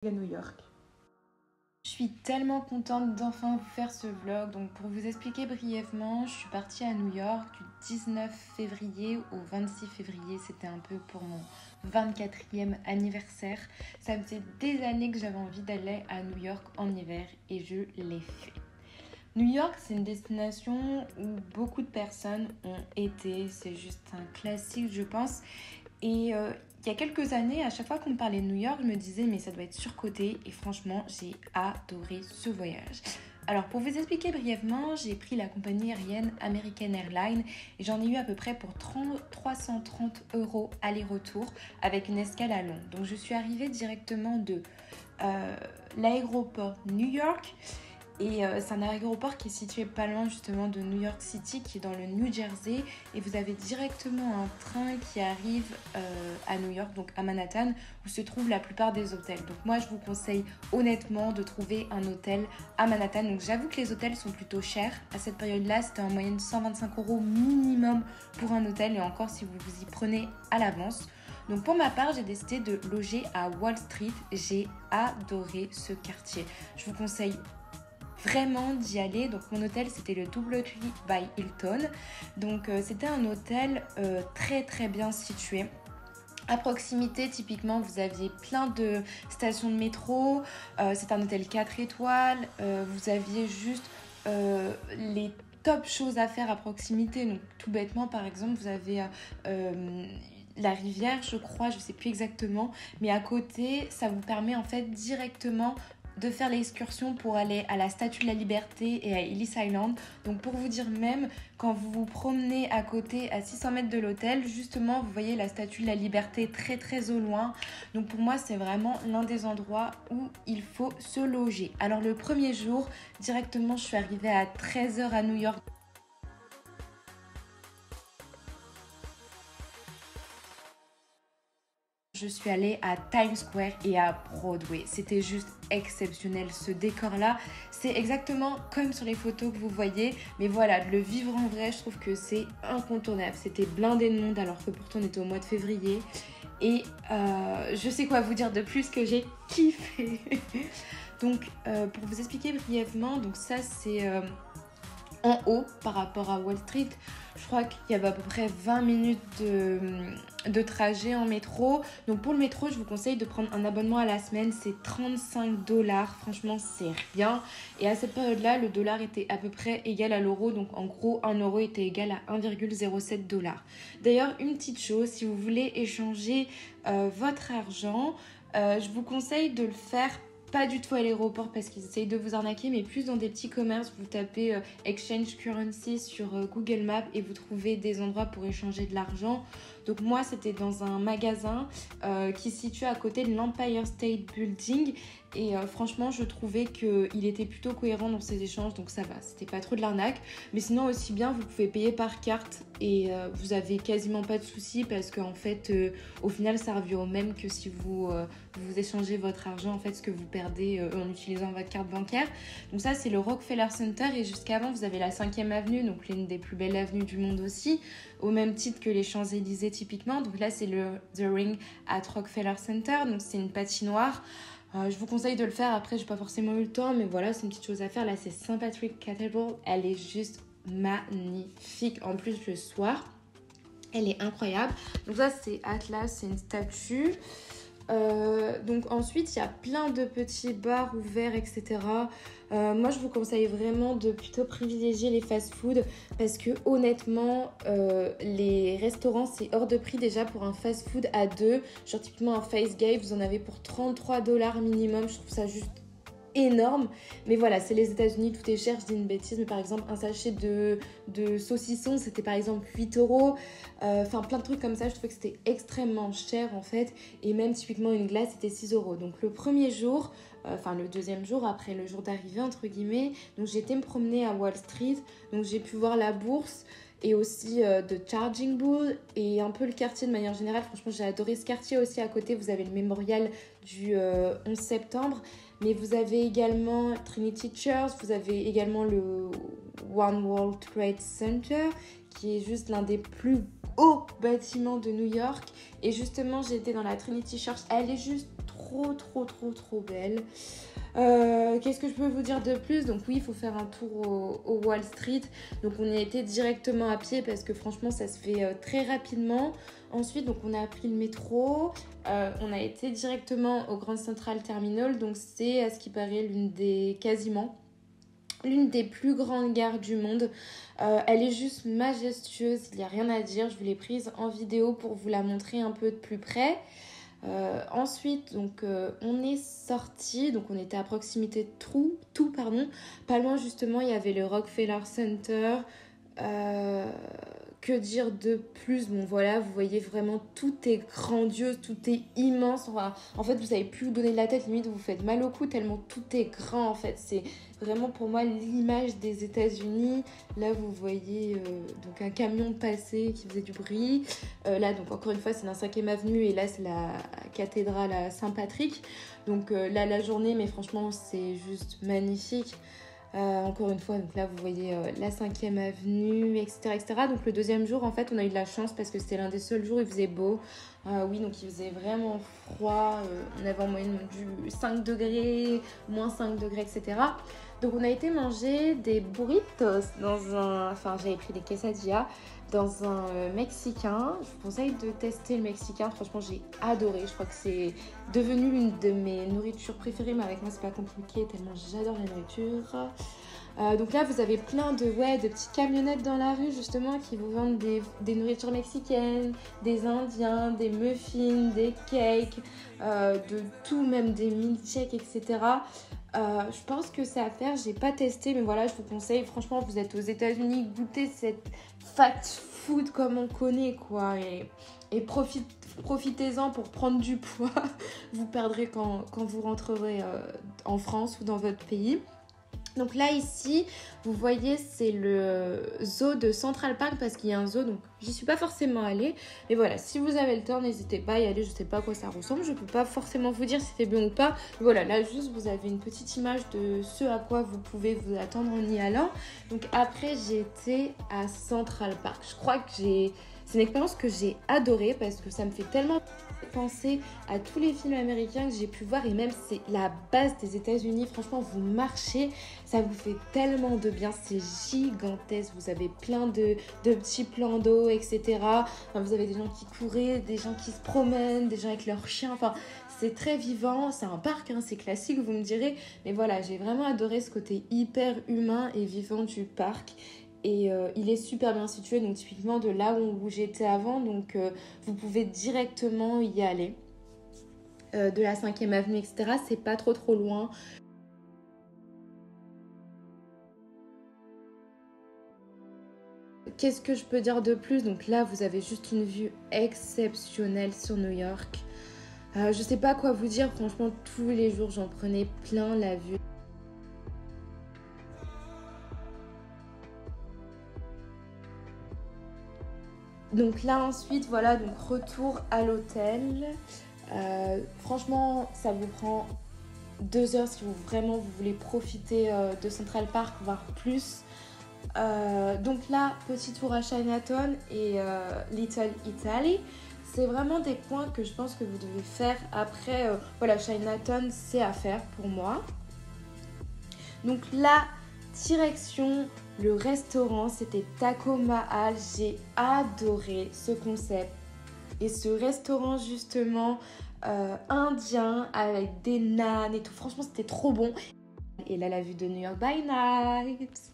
à New York. Je suis tellement contente d'enfin vous faire ce vlog. Donc pour vous expliquer brièvement, je suis partie à New York du 19 février au 26 février. C'était un peu pour mon 24e anniversaire. Ça faisait des années que j'avais envie d'aller à New York en hiver et je l'ai fait. New York, c'est une destination où beaucoup de personnes ont été. C'est juste un classique, je pense. Et il y a quelques années, à chaque fois qu'on me parlait de New York, je me disais mais ça doit être surcoté. Et franchement, j'ai adoré ce voyage. Alors pour vous expliquer brièvement, j'ai pris la compagnie aérienne American Airlines et j'en ai eu à peu près pour 330 € aller-retour avec une escale à Londres. Donc je suis arrivée directement de l'aéroport New York. Et c'est un aéroport qui est situé pas loin justement de New York City, qui est dans le New Jersey. Et vous avez directement un train qui arrive à New York, donc à Manhattan, où se trouvent la plupart des hôtels. Donc moi, je vous conseille honnêtement de trouver un hôtel à Manhattan. Donc j'avoue que les hôtels sont plutôt chers. À cette période-là, c'était en moyenne 125 € minimum pour un hôtel. Et encore si vous vous y prenez à l'avance. Donc pour ma part, j'ai décidé de loger à Wall Street. J'ai adoré ce quartier. Je vous conseille vraiment d'y aller. Donc mon hôtel, c'était le Doubletree by Hilton. Donc c'était un hôtel très très bien situé. À proximité, typiquement, vous aviez plein de stations de métro. C'est un hôtel 4 étoiles. Vous aviez juste les top choses à faire à proximité. Donc tout bêtement, par exemple, vous avez la rivière, je crois, je sais plus exactement. Mais à côté, ça vous permet en fait directement de faire l'excursion pour aller à la Statue de la Liberté et à Ellis Island. Donc pour vous dire même, quand vous vous promenez à côté à 600 mètres de l'hôtel, justement vous voyez la Statue de la Liberté très très au loin. Donc pour moi c'est vraiment l'un des endroits où il faut se loger. Alors le premier jour, directement je suis arrivée à 13 h à New York. Je suis allée à Times Square et à Broadway. C'était juste exceptionnel ce décor-là. C'est exactement comme sur les photos que vous voyez. Mais voilà, de le vivre en vrai, je trouve que c'est incontournable. C'était blindé de monde alors que pourtant on était au mois de février. Et je sais quoi vous dire de plus que j'ai kiffé. Donc pour vous expliquer brièvement, donc ça c'est en haut par rapport à Wall Street. Je crois qu'il y avait à peu près 20 minutes de trajet en métro. Donc pour le métro, je vous conseille de prendre un abonnement à la semaine. C'est 35 $. Franchement, c'est rien. Et à cette période-là, le dollar était à peu près égal à l'euro. Donc en gros, 1 euro était égal à 1,07 $. D'ailleurs, une petite chose, si vous voulez échanger votre argent, je vous conseille de le faire pas du tout à l'aéroport parce qu'ils essayent de vous arnaquer, mais plus dans des petits commerces. Vous tapez Exchange Currency sur Google Maps et vous trouvez des endroits pour échanger de l'argent. Donc moi, c'était dans un magasin qui se situe à côté de l'Empire State Building. Et franchement, je trouvais qu'il était plutôt cohérent dans ses échanges, donc ça va, c'était pas trop de l'arnaque. Mais sinon aussi bien, vous pouvez payer par carte et vous avez quasiment pas de soucis parce qu'en fait, au final, ça revient au même que si vous échangez votre argent, en fait, ce que vous perdez en utilisant votre carte bancaire. Donc ça, c'est le Rockefeller Center et jusqu'avant, vous avez la 5e avenue, donc l'une des plus belles avenues du monde aussi, au même titre que les Champs-Élysées typiquement. Donc là, c'est le The Ring at Rockefeller Center, donc c'est une patinoire. Je vous conseille de le faire. Après, j'ai pas forcément eu le temps, mais voilà, c'est une petite chose à faire. Là, c'est St. Patrick Cathedral. Elle est juste magnifique. En plus, le soir, elle est incroyable. Donc ça, c'est Atlas, c'est une statue. Donc ensuite, il y a plein de petits bars ouverts, etc. Moi, je vous conseille vraiment de plutôt privilégier les fast-food parce que honnêtement, les restaurants, c'est hors de prix déjà pour un fast-food à deux. Genre typiquement un Face Gay, vous en avez pour 33 $ minimum. Je trouve ça juste énorme. Mais voilà, c'est les États-Unis, tout est cher, je dis une bêtise, mais par exemple un sachet de saucisson, c'était par exemple 8 €. Enfin plein de trucs comme ça, je trouvais que c'était extrêmement cher en fait. Et même typiquement une glace, c'était 6 €. Donc le premier jour, enfin le deuxième jour après le jour d'arrivée entre guillemets, donc j'ai été me promener à Wall Street, donc j'ai pu voir la bourse et aussi de Charging Bull et un peu le quartier de manière générale. Franchement, j'ai adoré ce quartier aussi. À côté, vous avez le mémorial du 11 septembre. Mais vous avez également Trinity Church, vous avez également le One World Trade Center, qui est juste l'un des plus hauts bâtiments de New York. Et justement, j'ai été dans la Trinity Church. Elle est juste trop trop belle. Qu'est-ce que je peux vous dire de plus? Donc oui, il faut faire un tour au Wall Street. Donc on y a été directement à pied parce que franchement ça se fait très rapidement. Ensuite donc on a pris le métro, on a été directement au Grand Central Terminal. Donc c'est à ce qui paraît l'une des plus grandes gares du monde. Elle est juste majestueuse, il n'y a rien à dire. Je vous l'ai prise en vidéo pour vous la montrer un peu de plus près. Ensuite, donc, on est sorti, donc on était à proximité de tout, pas loin justement, il y avait le Rockefeller Center. Que dire de plus? Bon voilà, vous voyez vraiment tout est grandiose, tout est immense. Enfin, en fait, vous savez plus vous donner de la tête, limite vous faites mal au cou tellement tout est grand en fait. C'est vraiment pour moi l'image des États-Unis. Là, vous voyez donc un camion passer qui faisait du bruit. Là, donc encore une fois, c'est la 5e avenue et là, c'est la cathédrale à Saint-Patrick. Donc là, la journée, mais franchement, c'est juste magnifique. Encore une fois, donc là vous voyez la 5e avenue, etc. Donc le deuxième jour, en fait, on a eu de la chance parce que c'était l'un des seuls jours où il faisait beau. Oui, donc il faisait vraiment froid. On avait en moyenne du 5 degrés, moins 5 degrés, etc. Donc on a été manger des burritos j'avais pris des quesadillas dans un mexicain. Je vous conseille de tester le mexicain. Franchement, j'ai adoré. Je crois que c'est devenu l'une de mes nourritures préférées. Mais avec moi, c'est pas compliqué tellement j'adore la nourriture. Donc là, vous avez plein de petites camionnettes dans la rue justement qui vous vendent des nourritures mexicaines, des indiens, des muffins, des cakes, de tout, même des milkshakes, etc. Je pense que c'est à faire, j'ai pas testé, mais voilà, je vous conseille. Franchement, vous êtes aux États-Unis, goûtez cette fast food comme on connaît, quoi, et profitez-en pour prendre du poids. Vous perdrez quand vous rentrerez en France ou dans votre pays. Donc là ici, vous voyez, c'est le zoo de Central Park parce qu'il y a un zoo, donc j'y suis pas forcément allée. Mais voilà, si vous avez le temps, n'hésitez pas à y aller. Je sais pas à quoi ça ressemble, je peux pas forcément vous dire si c'est bien ou pas. Mais voilà, là juste vous avez une petite image de ce à quoi vous pouvez vous attendre en y allant. Donc après, j'ai été à Central Park. Je crois que c'est une expérience que j'ai adorée parce que ça me fait tellement penser à tous les films américains que j'ai pu voir, et même c'est la base des États-Unis. Franchement, vous marchez, ça vous fait tellement de bien, c'est gigantesque, vous avez plein de petits plans d'eau, etc. Enfin, vous avez des gens qui couraient, des gens qui se promènent, des gens avec leurs chiens, enfin c'est très vivant. C'est un parc, hein, c'est classique, vous me direz, mais voilà, j'ai vraiment adoré ce côté hyper humain et vivant du parc. Et il est super bien situé, donc typiquement de là où j'étais avant, donc vous pouvez directement y aller. De la 5e avenue, etc. C'est pas trop loin. Qu'est-ce que je peux dire de plus? Donc là, vous avez juste une vue exceptionnelle sur New York. Je sais pas quoi vous dire, franchement, tous les jours, j'en prenais plein la vue. Donc là ensuite, voilà, donc retour à l'hôtel. Franchement, ça vous prend 2 heures si vous voulez profiter de Central Park, voire plus. Donc là, petit tour à Chinatown et Little Italy. C'est vraiment des points que je pense que vous devez faire. Après, voilà, Chinatown, c'est à faire pour moi. Donc là, direction le restaurant, c'était Taco Mahal. J'ai adoré ce concept. Et ce restaurant justement indien avec des naans et tout. Franchement, c'était trop bon. Et là, la vue de New York by night.